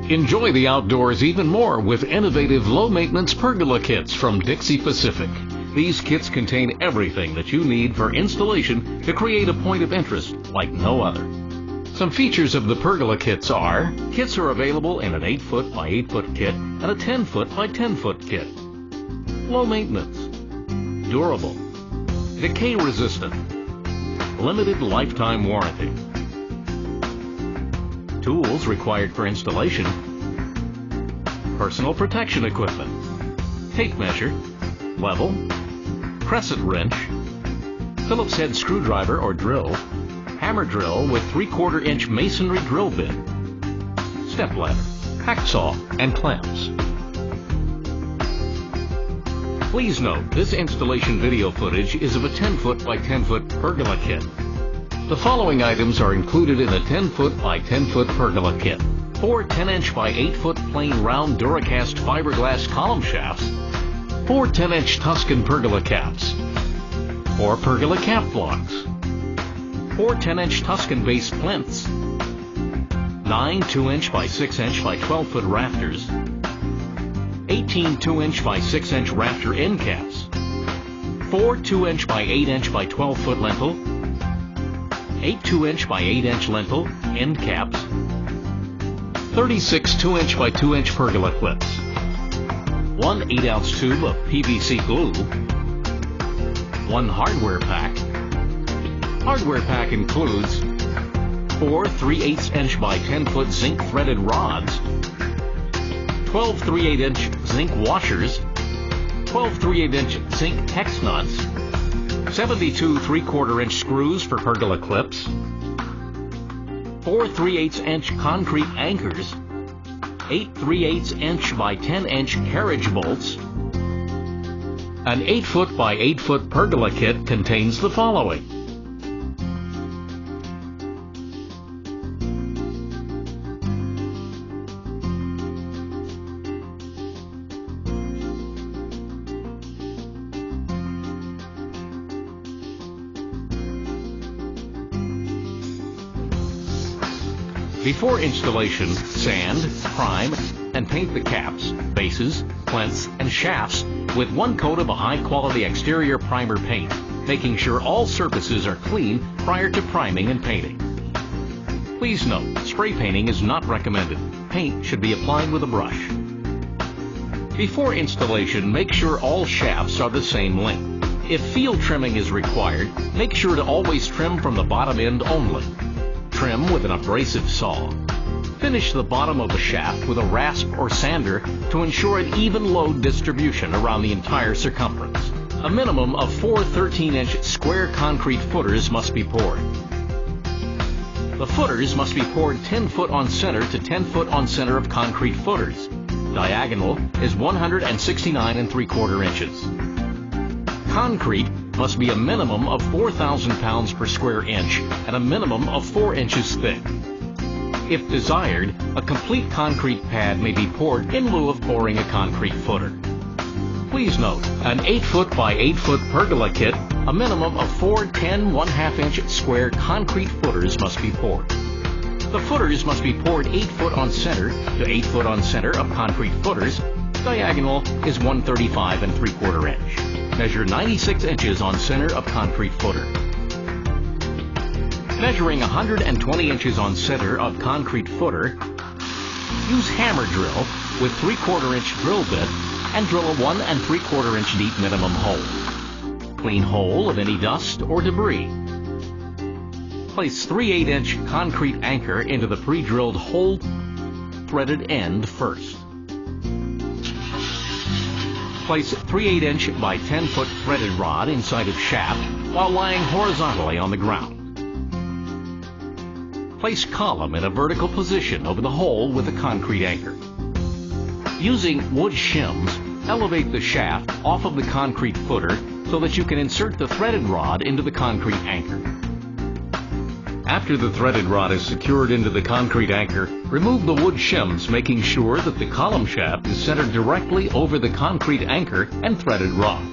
Enjoy the outdoors even more with innovative low-maintenance pergola kits from Dixie Pacific. These kits contain everything that you need for installation to create a point of interest like no other. Some features of the pergola kits are: kits are available in an 8-foot by 8-foot kit and a 10-foot by 10-foot kit. Low maintenance, durable, decay resistant, limited lifetime warranty. Tools required for installation: personal protection equipment, tape measure, level, crescent wrench, Phillips head screwdriver or drill, hammer drill with 3/4 inch masonry drill bit, step ladder, hacksaw, and clamps. Please note, this installation video footage is of a 10-foot by 10-foot pergola kit. The following items are included in a 10-foot by 10-foot pergola kit: 4 10-inch by 8-foot plain round Duracast fiberglass column shafts, 4 10-inch Tuscan pergola caps, 4 pergola cap blocks, 4 10-inch Tuscan base plinths, 9 2-inch by 6-inch by 12-foot rafters, 18 2-inch by 6-inch rafter end caps, 4 2-inch by 8-inch by 12-foot lintel, 8 2-inch by 8-inch lintel end caps, 36 2-inch by 2-inch pergola clips, 1 8-ounce tube of PVC glue, 1 hardware pack. Hardware pack includes 4 3/8-inch by 10-foot zinc threaded rods, 12 3/8-inch zinc washers, 12 3/8-inch zinc hex nuts, 72 3/4-inch screws for pergola clips, 4 3/8-inch concrete anchors, 8 3/8-inch by 10-inch carriage bolts. An 8-foot by 8-foot pergola kit contains the following: before installation, sand, prime, and paint the caps, bases, plinths, and shafts with 1 coat of a high-quality exterior primer paint, making sure all surfaces are clean prior to priming and painting. Please note, spray painting is not recommended. Paint should be applied with a brush. Before installation, make sure all shafts are the same length. If field trimming is required, make sure to always trim from the bottom end only. Trim with an abrasive saw. Finish the bottom of the shaft with a rasp or sander to ensure an even load distribution around the entire circumference. A minimum of 4 13-inch square concrete footers must be poured. The footers must be poured 10 foot on center to 10 foot on center of concrete footers. Diagonal is 169 3/4 inches. Concrete must be a minimum of 4,000 pounds per square inch and a minimum of 4 inches thick. If desired, a complete concrete pad may be poured in lieu of pouring a concrete footer. Please note, an 8-foot by 8-foot pergola kit, a minimum of 4 10 1/2-inch square concrete footers must be poured. The footers must be poured 8 foot on center to 8 foot on center of concrete footers. Diagonal is 135 3/4 inch. Measure 96 inches on center of concrete footer. Measuring 120 inches on center of concrete footer, use hammer drill with 3/4 inch drill bit and drill a 1 3/4 inch deep minimum hole. Clean hole of any dust or debris. Place 3/8-inch concrete anchor into the pre-drilled hole threaded end first. Place 3/8-inch by 10-foot threaded rod inside of shaft while lying horizontally on the ground. Place column in a vertical position over the hole with a concrete anchor. Using wood shims, elevate the shaft off of the concrete footer so that you can insert the threaded rod into the concrete anchor. After the threaded rod is secured into the concrete anchor, remove the wood shims, making sure that the column shaft is centered directly over the concrete anchor and threaded rod.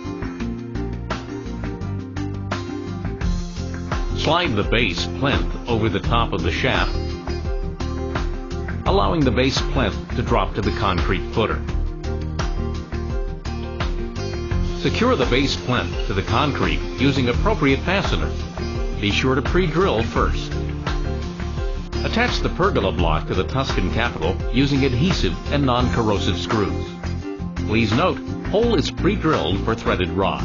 Slide the base plinth over the top of the shaft. allowing the base plinth to drop to the concrete footer. Secure the base plinth to the concrete using appropriate fasteners. Be sure to pre-drill first. Attach the pergola block to the Tuscan capital using adhesive and non-corrosive screws. Please note, hole is pre-drilled for threaded rod.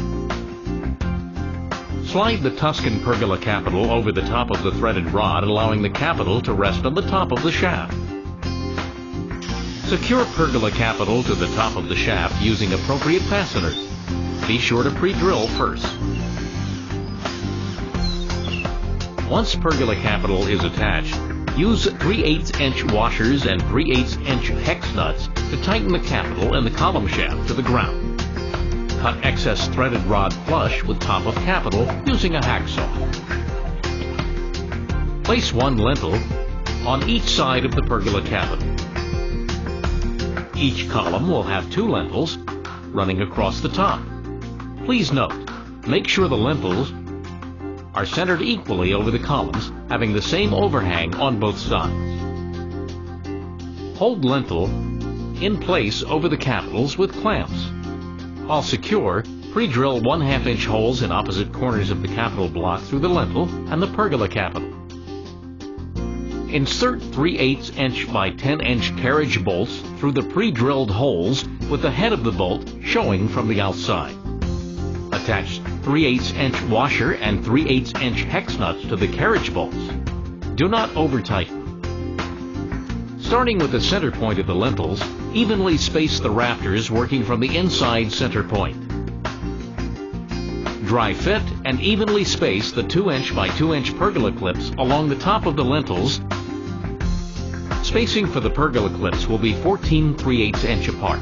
Slide the Tuscan pergola capital over the top of the threaded rod, allowing the capital to rest on the top of the shaft. Secure pergola capital to the top of the shaft using appropriate fasteners. Be sure to pre-drill first. Once pergola capital is attached, use 3/8" washers and 3/8" hex nuts to tighten the capital and the column shaft to the ground. Cut excess threaded rod flush with top of capital using a hacksaw. Place one lintel on each side of the pergola capital. Each column will have two lintels running across the top. Please note, make sure the lintels are centered equally over the columns, having the same overhang on both sides. Hold lintel in place over the capitals with clamps. While secure, pre-drill 1/2" holes in opposite corners of the capital block through the lintel and the pergola capital. Insert 3/8" by 10" carriage bolts through the pre-drilled holes with the head of the bolt showing from the outside. Attach 3/8" washer and 3/8" hex nuts to the carriage bolts. Do not over-tighten. Starting with the center point of the lintels, evenly space the rafters working from the inside center point. Dry fit and evenly space the 2" by 2" pergola clips along the top of the lintels. Spacing for the pergola clips will be 14 3/8" apart.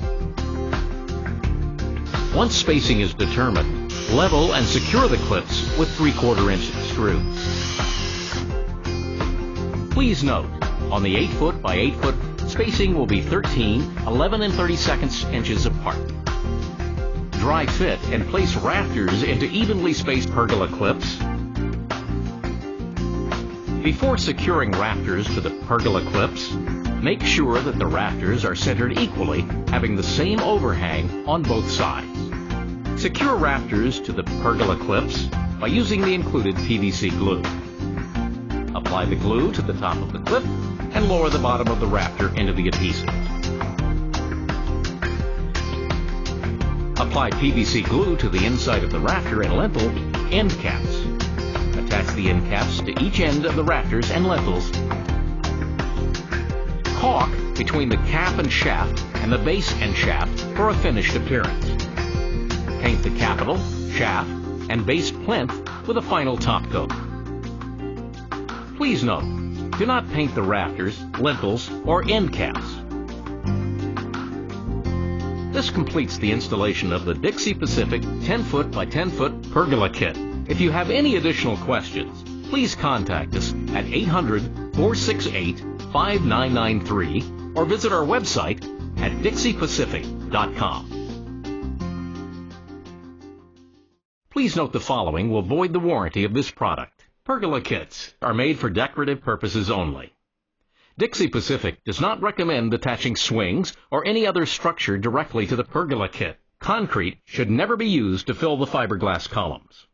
Once spacing is determined, level and secure the clips with 3/4" screw. Please note, on the 8" by 8" spacing will be 13, 11 32" apart. Dry fit and place rafters into evenly spaced pergola clips. Before securing rafters to the pergola clips, make sure that the rafters are centered equally, having the same overhang on both sides. Secure rafters to the pergola clips by using the included PVC glue. Apply the glue to the top of the clip and lower the bottom of the rafter into the adhesive. Apply PVC glue to the inside of the rafter and lintel end caps. Attach the end caps to each end of the rafters and lintels. Caulk between the cap and shaft and the base and shaft for a finished appearance. Paint the capital, shaft, and base plinth with a final top coat. Please note, do not paint the rafters, lintels, or end caps. This completes the installation of the Dixie Pacific 10" by 10" pergola kit. If you have any additional questions, please contact us at 800-468-5993 or visit our website at DixiePacific.com. Please note the following will void the warranty of this product. Pergola kits are made for decorative purposes only. Dixie Pacific does not recommend attaching swings or any other structure directly to the pergola kit. Concrete should never be used to fill the fiberglass columns.